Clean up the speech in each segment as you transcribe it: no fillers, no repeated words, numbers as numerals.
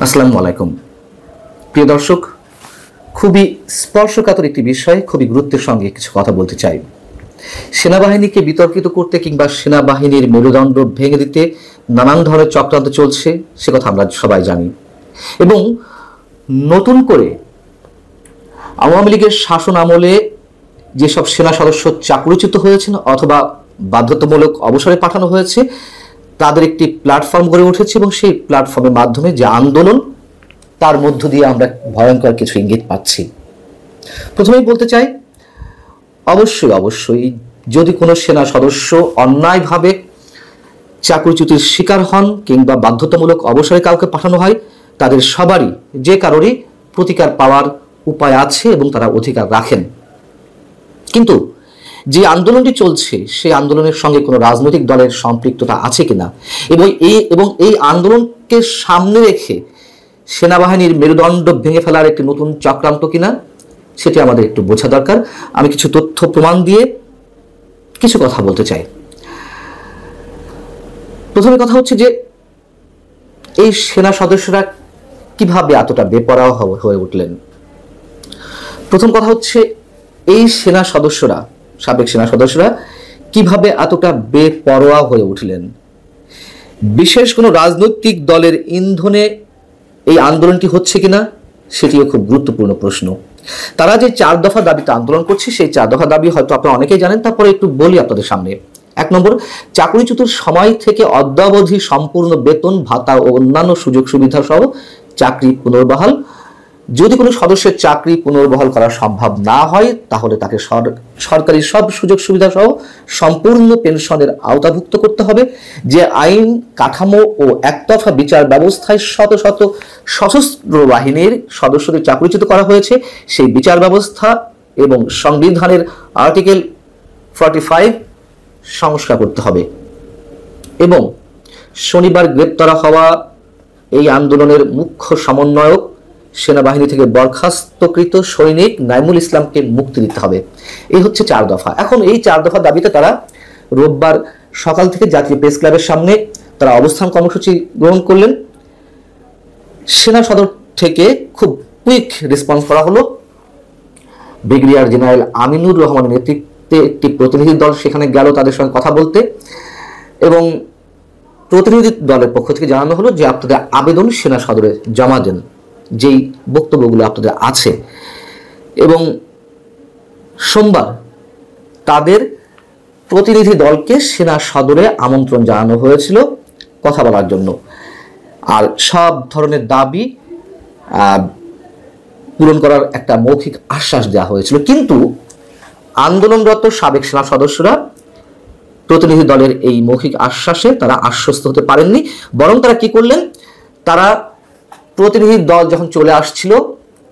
আসসালামু আলাইকুম প্রিয় দর্শক, খুবই স্পর্শকাতর একটি বিষয়, খুবই গুরুত্বের সঙ্গে কিছু কথা বলতে চাই। সেনাবাহিনীকে বিতর্কিত করতে কিংবা সেনাবাহিনীর মেরুদণ্ড ভেঙে দিতে নানান ধরনের চক্রান্ত চলছে, সে কথা আমরা সবাই জানি। এবং নতুন করে আওয়ামী লীগের শাসন আমলে যেসব সেনা সদস্য চাকরিচ্যুত হয়েছেন অথবা বাধ্যতামূলক অবসরে পাঠানো হয়েছে, তাদের একটি প্ল্যাটফর্ম গড়ে উঠেছে এবং সেই প্ল্যাটফর্মের মাধ্যমে যে আন্দোলন, তার মধ্য দিয়ে আমরা ভয়ঙ্কর কিছু ইঙ্গিত পাচ্ছি। প্রথমেই বলতে চাই, অবশ্যই যদি কোনো সেনা সদস্য অন্যায়ভাবে চাকরিচ্যুতির শিকার হন কিংবা বাধ্যতামূলক অবসরে কাউকে পাঠানো হয়, তাদের সবারই যে কারোরই প্রতিকার পাওয়ার উপায় আছে এবং তারা অধিকার রাখেন। কিন্তু যে আন্দোলনটি চলছে সেই আন্দোলনের সঙ্গে কোনো রাজনৈতিক দলের সম্পৃক্ততা আছে কিনা এবং এই আন্দোলনকে সামনে রেখে সেনাবাহিনীর মেরুদণ্ড ভেঙে ফেলার একটি নতুন চক্রান্ত কিনা, সেটি আমাদের একটু বোঝা দরকার। আমি কিছু তথ্য প্রমাণ দিয়ে কিছু কথা বলতে চাই। প্রথমে কথা হচ্ছে যে এই সেনা সদস্যরা কিভাবে এতটা বেপরোয়া হয়ে উঠলেন। প্রথম কথা হচ্ছে, এই সাবেক সেনা সদস্যরা কিভাবে এতটা বেপরোয়া হয়ে উঠলেন। বিশেষ কোনো রাজনৈতিক দলের ইন্ধনে এই আন্দোলনটি হচ্ছে কিনা, সেটিও খুব গুরুত্বপূর্ণ প্রশ্ন। তারা যে 4 দফা দাবিতে আন্দোলন করছে, সেই 4 দফা দাবি হয়তো আপনারা অনেকেই জানেন, তারপরে একটু বলি আপনাদের সামনে। 1 নম্বর, চাকরিচ্যুতির সময় থেকে অদ্যাবধি সম্পূর্ণ বেতন ভাতা ও অন্যান্য সুযোগ সুবিধা সহ চাকরি পুনর্বহাল। যদি কোনো সদস্যের চাকরি পুনর্বহাল করা সম্ভব না হয়, তাহলে তাকে সরকারি সব সুযোগ সুবিধা সহ সম্পূর্ণ পেনশনের আওতাভুক্ত করতে হবে। যে আইন কাঠামো ও একতরফা বিচার ব্যবস্থায় শত শত সশস্ত্র বাহিনীর সদস্যদের চাকরিচ্যুত করা হয়েছে, সেই বিচার ব্যবস্থা এবং সংবিধানের আর্টিকেল 45 সংস্কার করতে হবে। এবং শনিবার গ্রেপ্তার হওয়া এই আন্দোলনের মুখ্য সমন্বয়ক সেনাবাহিনী থেকে বরখাস্তকৃত সৈনিক নাইমুল ইসলামকে মুক্তি দিতে হবে। এই হচ্ছে 4 দফা। এখন এই 4 দফা দাবিতে তারা রোববার সকাল থেকে জাতীয় প্রেস ক্লাবের সামনে তারা অবস্থান কর্মসূচি গ্রহণ করলেন। সেনা সদর থেকে খুব কুইক রেসপন্স করা হলো। ব্রিগেডিয়ার জেনারেল আমিনুর রহমানের নেতৃত্বে একটি প্রতিনিধি দল সেখানে গেল তাদের সঙ্গে কথা বলতে, এবং প্রতিনিধি দলের পক্ষ থেকে জানানো হলো যে আপনাদের আবেদন সেনা সদরে জমা দেন, যেই বক্তব্যগুলো আপনাদের আছে। এবং সোমবার তাদের প্রতিনিধি দলকে সেনা সদরে আমন্ত্রণ জানানো হয়েছিল কথা বলার জন্য, আর সব ধরনের দাবি পূরণ করার একটা মৌখিক আশ্বাস দেওয়া হয়েছিল। কিন্তু আন্দোলনরত সাবেক সেনা সদস্যরা প্রতিনিধি দলের এই মৌখিক আশ্বাসে তারা আশ্বস্ত হতে পারেননি, বরং তারা কি করলেন, তারা প্রতিনিধি দল যখন চলে আসছিল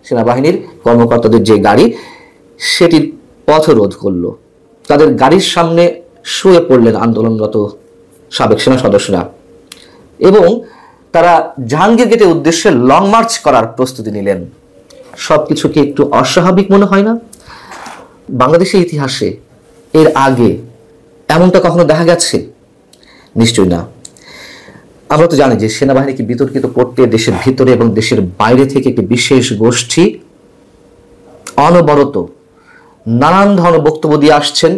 সেনাবাহিনীর কর্মকর্তাদের যে গাড়ি, সেটির পথরোধ করলো। তাদের গাড়ির সামনে শুয়ে পড়লেন আন্দোলনরত সাবেক সেনা সদস্যরা, এবং তারা জাহাঙ্গীর গেটের উদ্দেশ্যে লং মার্চ করার প্রস্তুতি নিলেন। সবকিছু কি একটু অস্বাভাবিক মনে হয় না? বাংলাদেশের ইতিহাসে এর আগে এমনটা কখনো দেখা গেছে? নিশ্চয়ই না। আমরা তো জানি যে সেনাবাহিনীকে বিতর্কিত করতে দেশের ভিতরে এবং দেশের বাইরে থেকে একটি বিশেষ গোষ্ঠী অনবরত নানান ধরনের বক্তব্য দিয়ে আসছেন।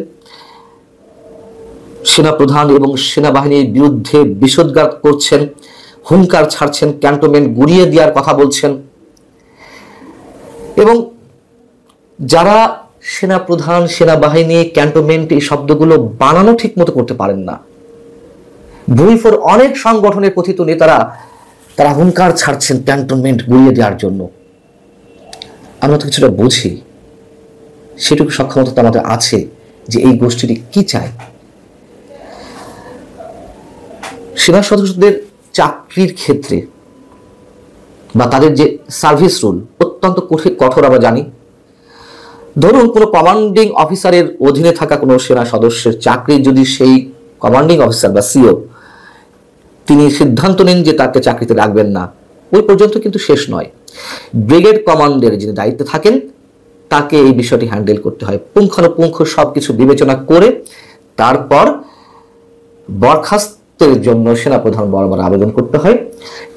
সেনাপ্রধান এবং সেনাবাহিনীর বিরুদ্ধে বিষোদ্গার করছেন, হুঙ্কার ছাড়ছেন, ক্যান্টনমেন্ট গুড়িয়ে দেওয়ার কথা বলছেন। এবং যারা সেনাপ্রধান, সেনাবাহিনী, ক্যান্টনমেন্ট এই শব্দগুলো বানানো ঠিক মতো করতে পারেন না, ভূমিফোর অনেক সংগঠনের কথিত নেতারা তারা হুঙ্কার ছাড়ছেন ক্যান্টনমেন্ট গুড়িয়ে দেওয়ার জন্য। আমরা তো কিছুটা বুঝি, সেটুকু সক্ষমতা আমাদের আছে যে এই গোষ্ঠীটি কি চায়। সেনা সদস্যদের চাকরির ক্ষেত্রে বা তাদের যে সার্ভিস রুল অত্যন্ত কঠোর আমরা জানি। ধরুন কোনো কমান্ডিং অফিসারের অধীনে থাকা কোনো সেনা সদস্যের চাকরি যদি সেই কমান্ডিং অফিসার বা সিও তিনি সিদ্ধান্ত নেন যে তাকে চাকরিতে রাখবেন না, ওই পর্যন্ত কিন্তু শেষ নয়। ব্রিগেড কমান্ডের যিনি দায়িত্বে থাকেন তাকে এই বিষয়টি হ্যান্ডেল করতে হয়, পুঙ্খানুপুঙ্খ সবকিছু বিবেচনা করে তারপর বরখাস্ত পদোন্নতির জন্য সেনাপ্রধান বারবার আবেদন করতে হয়,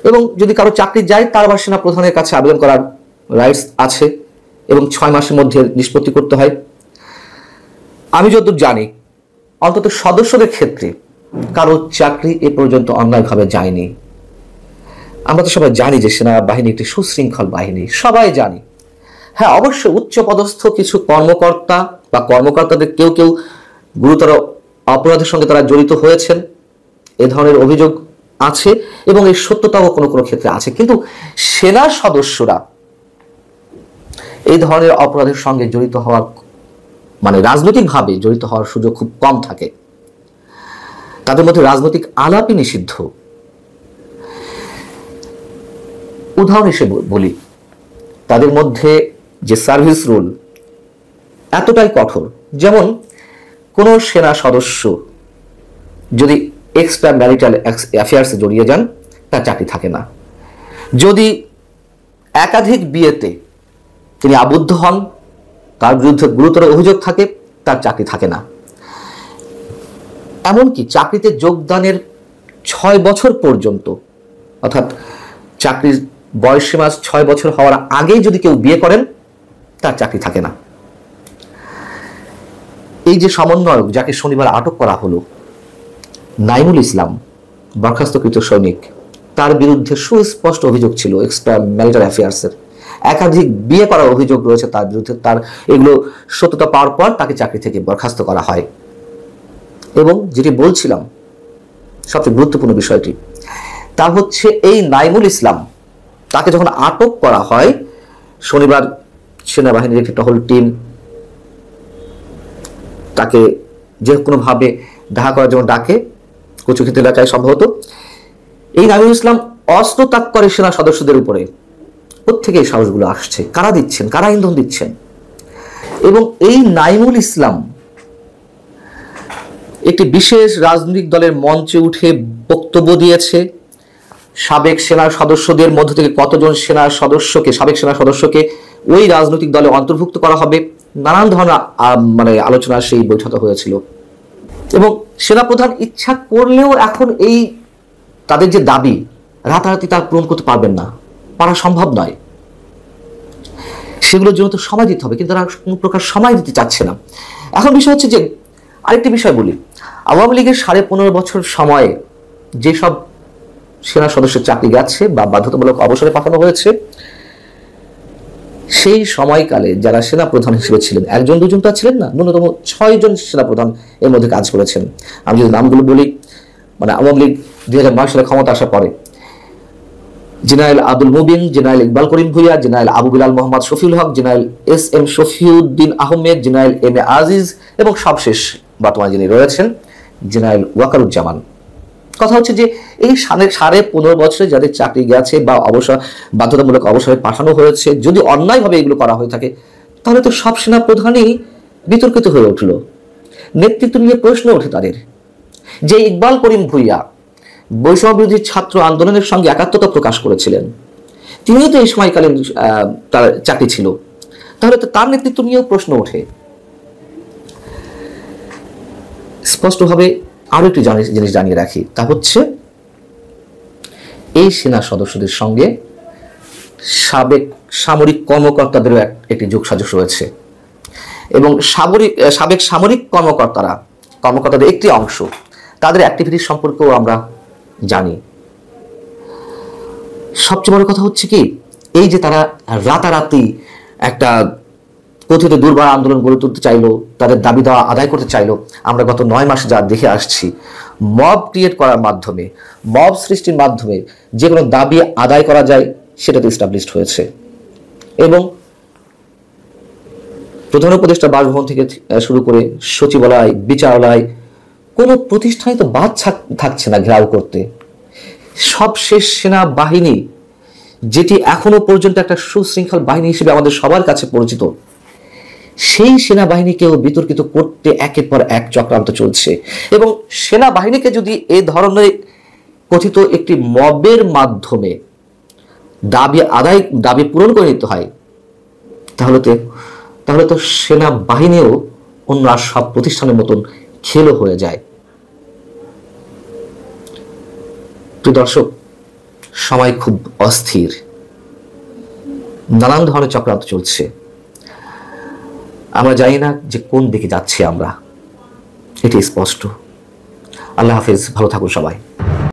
এবং যদি কারো চাকরি যায় তার আবার সেনাপ্রধানের কাছে আবেদন করার রাইটস আছে, এবং 6 মাসের মধ্যে নিষ্পত্তি করতে হয়। আমি যতদূর জানি অন্তত সদস্যদের ক্ষেত্রে কারো চাকরি এ পর্যন্ত অন্যায়ভাবে যায়নি। আমরা তো সবাই জানি যে সেনাবাহিনী একটি সুশৃঙ্খল বাহিনী, সবাই জানি। হ্যাঁ, অবশ্য উচ্চ পদস্থ কিছু কর্মকর্তা বা কর্মকর্তাদের কেউ কেউ গুরুতর অপরাধের সঙ্গে তারা জড়িত হয়েছেন, এ ধরনের অভিযোগ আছে, এবং এই সত্যতাও কোনো কোনো ক্ষেত্রে আছে। কিন্তু সেনা সদস্যরা এই ধরনের অপরাধের সঙ্গে জড়িত হওয়ার মানে রাজনৈতিকভাবে জড়িত হওয়ার সুযোগ খুব কম থাকে। তাদের মধ্যে রাজনৈতিক আলাপই নিষিদ্ধ। উদাহরণ হিসেবে বলি, তাদের মধ্যে যে সার্ভিস রুল এতটাই কঠোর, যেমন কোন সেনা সদস্য যদি এক্সট্রা ম্যারিটাল অ্যাফেয়ার্সে জড়িয়ে যান তার চাকরি থাকে না। যদি একাধিক বিয়েতে তিনি আবদ্ধ হন, তার বিরুদ্ধে গুরুতর অভিযোগ থাকে, তার চাকরি থাকে না। এমনকি চাকরিতে যোগদানের 6 বছর পর্যন্ত, অর্থাৎ চাকরির বয়সসীমা 6 বছর হওয়ার আগেই যদি কেউ বিয়ে করেন তার চাকরি থাকে না। এই যে সমন্বয়ক যাকে শনিবার আটক করা হলো, নাইমুল ইসলাম, বরখাস্তকৃত সৈনিক, তার বিরুদ্ধে সুস্পষ্ট অভিযোগ ছিল এক্সট্রা ম্যারিটাল অ্যাফেয়ার্সের, একাধিক বিয়ে করার অভিযোগ রয়েছে তার বিরুদ্ধে। তার এগুলো সত্যতা পাওয়ার পর তাকে চাকরি থেকে বরখাস্ত করা হয়। এবং যেটি বলছিলাম সবচেয়ে গুরুত্বপূর্ণ বিষয়টি, তা হচ্ছে এই নাইমুল ইসলাম, তাকে যখন আটক করা হয়, শনিবার সেনাবাহিনীর একটি টহল টিম তাকে যে কোনোভাবে দেখা করার জন্য ডাকে, কচুক্ষেত এলাকায় সম্ভবত। এই নাইমুল ইসলাম অস্ত্র তাক করে সেনা সদস্যদের উপরে। কোত্থেকে এই সাহসগুলো আসছে? কারা দিচ্ছেন? কারা ইন্ধন দিচ্ছেন? এবং এই নাইমুল ইসলাম একটি বিশেষ রাজনৈতিক দলের মঞ্চে উঠে বক্তব্য দিয়েছে। সাবেক সেনা সদস্যদের মধ্য থেকে কতজন সাবেক সেনা সদস্যকে ওই রাজনৈতিক দলে অন্তর্ভুক্ত করা হবে, নানান ধরনের আলোচনা সেই বৈঠকে হয়েছিল। এবং সেনাপ্রধান ইচ্ছা করলেও এখন এই তাদের যে দাবি রাতারাতি তা পূরণ করতে পারবেন না, পারা সম্ভব নয়। সেগুলোর জন্য তো সময় দিতে হবে, কিন্তু তারা কোনো প্রকার সময় দিতে চাচ্ছে না। এখন বিষয় হচ্ছে যে, আরেকটি বিষয় বলি, আওয়ামী লীগের 15.5 বছর সময়ে যেসব সেনা সদস্যের চাকরি গেছে বা বাধ্যতামূলক অবসরে পাঠানো হয়েছে, সেই সময়কালে যারা সেনা প্রধান হিসেবে ছিলেন, 1-2 জন তা ছিলেন না, ন্যূনতম 6 জন সেনা প্রধান এর মধ্যে কাজ করেছেন। আমি যদি নামগুলো বলি, আওয়ামী লীগ 2009 সালে ক্ষমতা আসার পরে General Abdul Mubin, General Iqbal Karim Bhuiyan, General Abu Bilal Mohammad Shafiul Haque, General SM Shafiuddin Ahmed, General MA Aziz, এবং সবশেষ বর্তমানে যিনি রয়েছেন জেনারেল ওয়াকারুজ্জামান। কথা হচ্ছে যে এই 15.5 বছরে যাদের চাকরি গেছে বা বাধ্যতামূলক অবসরে পাঠানো হয়েছে, যদি অন্যায়ভাবে এগুলো করা হয়ে থাকে, তাহলে তো সব সেনা প্রধানই বিতর্কিত হয়ে উঠল। নেতৃত্ব নিয়ে প্রশ্ন ওঠে তাদের। যে ইকবাল করিম ভুইয়া বৈষম্য বিরোধী ছাত্র আন্দোলনের সঙ্গে একাত্মতা প্রকাশ করেছিলেন, তিনিও তো এই সময়কালীন তার চাকরি ছিল, তাহলে তো তার নেতৃত্ব নিয়েও প্রশ্ন ওঠে। স্পষ্টভাবে আরো একটি জিনিস জানিয়ে রাখি, তা হচ্ছে এই সেনা সদস্যদের সঙ্গে সামরিক কর্মকর্তাদেরও একটি যোগসাজশ রয়েছে, এবং সাবেক সামরিক কর্মকর্তাদের একটি অংশ, তাদের অ্যাক্টিভিটির সম্পর্কেও আমরা জানি। সবচেয়ে বড় কথা হচ্ছে কি, এই যে তারা রাতারাতি একটা কথিত দুর্বার আন্দোলন গড়ে তুলতে চাইলো, তাদের দাবি দেওয়া আদায় করতে চাইলো, আমরা গত 9 মাসে যা দেখে আসছি, মব ক্রিয়েট করার মাধ্যমে, মব সৃষ্টির মাধ্যমে যে কোনো দাবি আদায় করা যায় সেটা তো এস্টাবলিশড হয়েছে। এবং প্রধান উপদেষ্টা বাসভবন থেকে শুরু করে সচিবালয়, বিচারালয়, কোনো প্রতিষ্ঠানে তো বাদ থাকছে না ঘেরাও করতে। সবশেষ সেনাবাহিনী, যেটি এখনো পর্যন্ত একটা সুশৃঙ্খল বাহিনী হিসেবে আমাদের সবার কাছে পরিচিত, সেই সেনাবাহিনীকেও বিতর্কিত করতে একের পর এক চক্রান্ত চলছে। এবং সেনাবাহিনীকে যদি এই ধরনের কথিত একটি মবের মাধ্যমে দাবি পূরণ করে নিতে হয়, তাহলে তো সেনাবাহিনীও অন্য সব প্রতিষ্ঠানের মতন খেলো হয়ে যায়। প্রিয় দর্শক, সময় খুব অস্থির, নানান ধরনের চক্রান্ত চলছে। আমরা জানি না যে কোন দিকে যাচ্ছি আমরা, এটি স্পষ্ট। আল্লাহ হাফেজ, ভালো থাকুন সবাই।